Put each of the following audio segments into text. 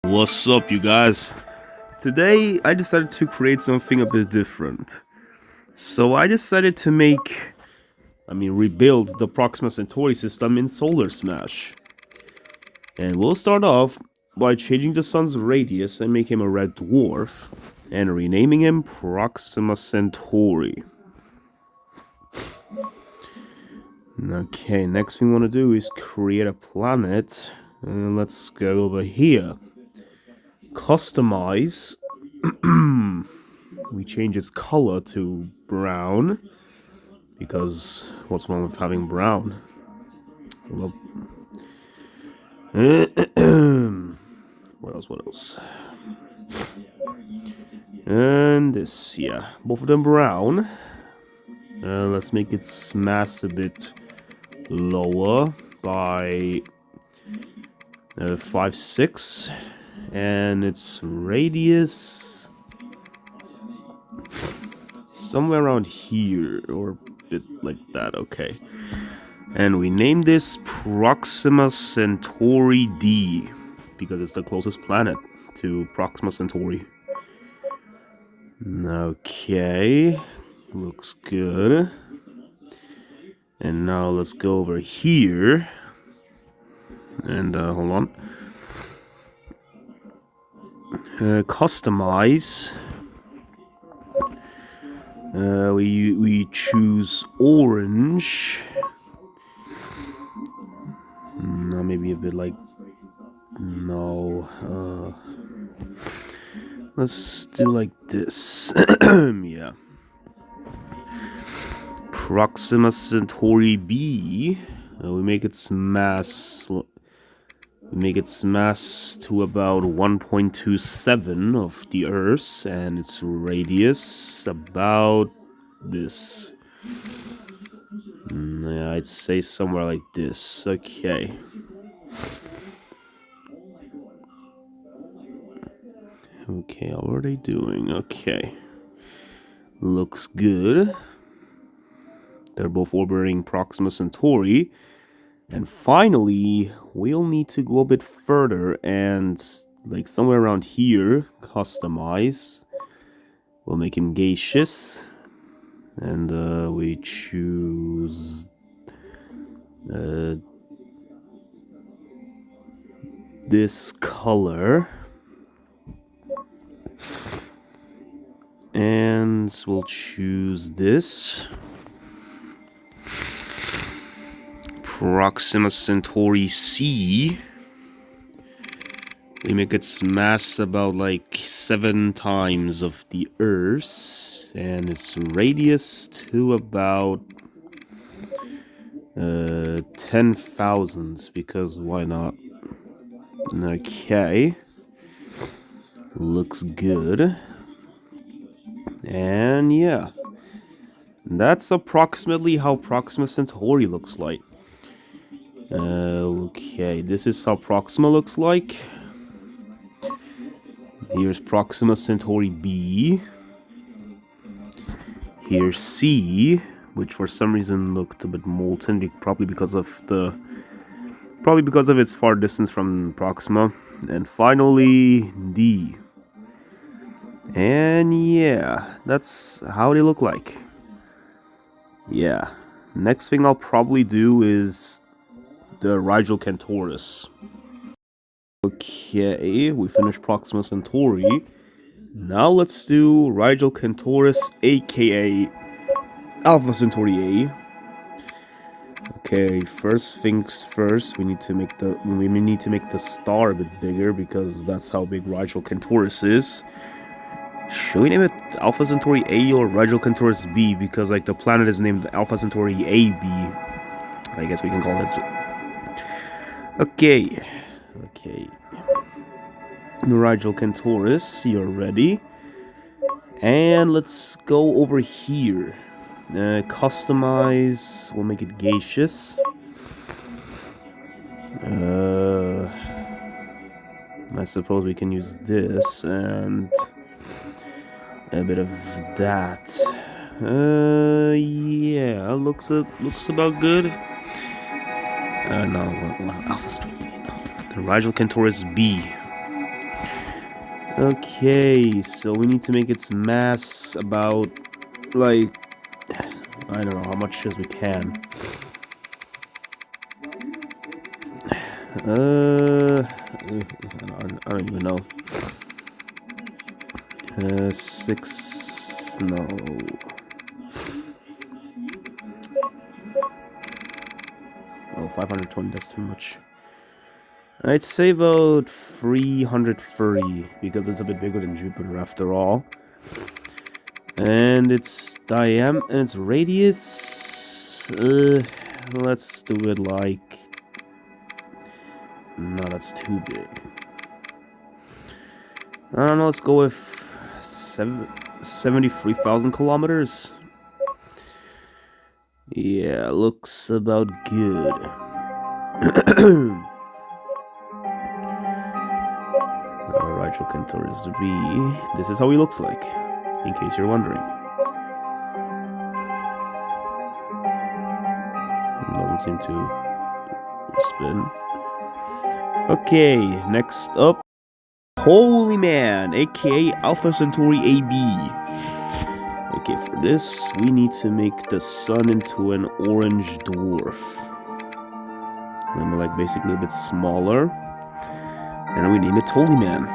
What's up, you guys? Today I decided to create something a bit different. So I decided to rebuild the Proxima Centauri system in Solar Smash. And we'll start off by changing the sun's radius and make him a red dwarf, and renaming him Proxima Centauri. Okay, next thing we want to do is create a planet. Let's go over here. Customize. We change its color to brown, because what's wrong with having brown? Well, what else? And this, yeah, both of them brown. Let's make its mass a bit lower by 5, 6, and its radius somewhere around here, or a bit like that. Okay, and we name this Proxima Centauri D because it's the closest planet to Proxima Centauri. Okay, looks good. And now let's go over here and hold on. Customize. We choose orange. Maybe a bit like let's do like this. Yeah. Proxima Centauri B. We make its mass. We make its mass to about 1.27 of the Earth's, and its radius about this. Yeah, I'd say somewhere like this. Okay. Okay, how are they doing? Okay. Looks good. They're both orbiting Proxima Centauri. And finally, we'll need to go a bit further and, like, somewhere around here, customize. We'll make him gaseous. And we choose this color. And we'll choose this. Proxima Centauri C. We make its mass about like 7 times of the Earth's, and its radius to about 10,000, because why not? Okay, looks good. And yeah, that's approximately how Proxima Centauri looks like. Okay, this is how Proxima looks like. Here's Proxima Centauri B. Here's C, which for some reason looked a bit molten, probably because of its far distance from Proxima. And finally, D. And yeah, that's how they look like. Yeah, next thing I'll probably do is the Rigil Kentaurus. Okay, we finished Proxima Centauri. Now let's do Rigil Kentaurus, aka Alpha Centauri A. Okay, first things first, we need to make the star a bit bigger, because that's how big Rigil Kentaurus is. Should we name it Alpha Centauri A or Rigil Kentaurus B? Because like the planet is named Alpha Centauri AB. I guess we can call it. Okay. Rigil Kentaurus, you're ready. And let's go over here. Customize. We'll make it gaseous. I suppose we can use this and a bit of that. Yeah, looks about good. No, Alpha Street. The Rigil Kentaurus B. Okay, so we need to make its mass about, like, I don't know, how much as we can. I don't even know. 6, no. Oh, 520, that's too much. I'd say about 330, because it's a bit bigger than Jupiter after all. And its diameter and its radius, let's do it like... No, that's too big. I don't know, let's go with 73,000 kilometers. Yeah, looks about good. Rigil Kentaurus B. This is how he looks like, in case you're wondering. Doesn't seem to spin. Okay, next up, Toliman, aka Alpha Centauri AB. Okay, for this, we need to make the sun into an orange dwarf. And like basically a bit smaller. And we name it Toliman.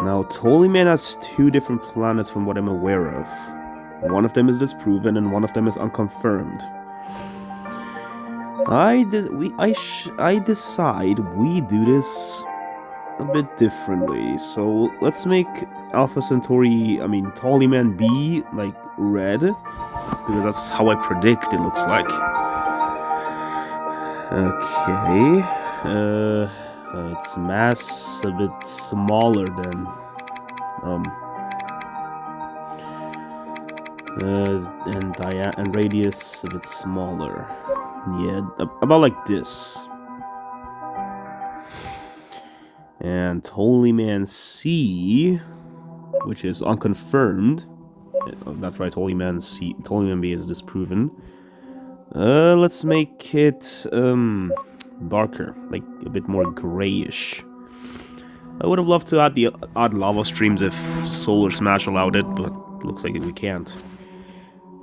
Now, Toliman has 2 different planets from what I'm aware of. One of them is disproven and one of them is unconfirmed. I decide we do this a bit differently. So let's make Toliman B like red, because that's how I predict it looks like. Okay, its mass a bit smaller than and radius a bit smaller. Yeah, about like this. And Toliman C, which is unconfirmed. That's right, Toliman C, Toliman B is disproven. Let's make it darker, like a bit more grayish. I would have loved to add the odd lava streams if Solar Smash allowed it, but looks like we can't.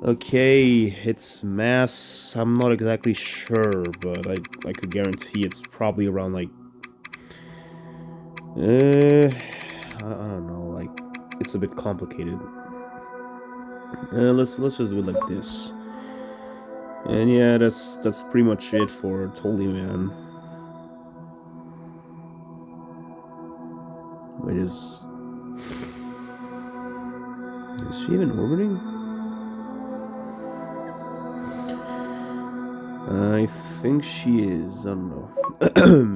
Okay, its mass, I'm not exactly sure, but I could guarantee it's probably around like... I don't know, like, it's a bit complicated. Let's just do it like this. And yeah, that's pretty much it for Toliman. Wait, is she even orbiting? I think she is. I don't know.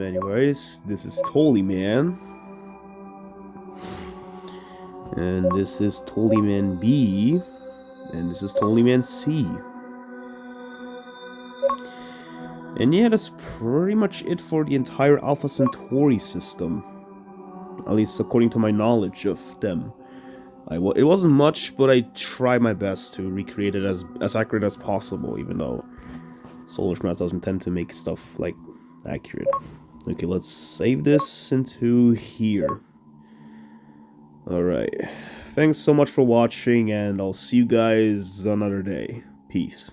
Anyways, this is Toliman. And this is Toliman B. And this is Toliman C. And yeah, that's pretty much it for the entire Alpha Centauri system. At least according to my knowledge of them. It wasn't much, but I tried my best to recreate it as accurate as possible, even though Solar Smash doesn't tend to make stuff, like, accurate. Okay, let's save this into here. Alright. Thanks so much for watching, and I'll see you guys another day. Peace.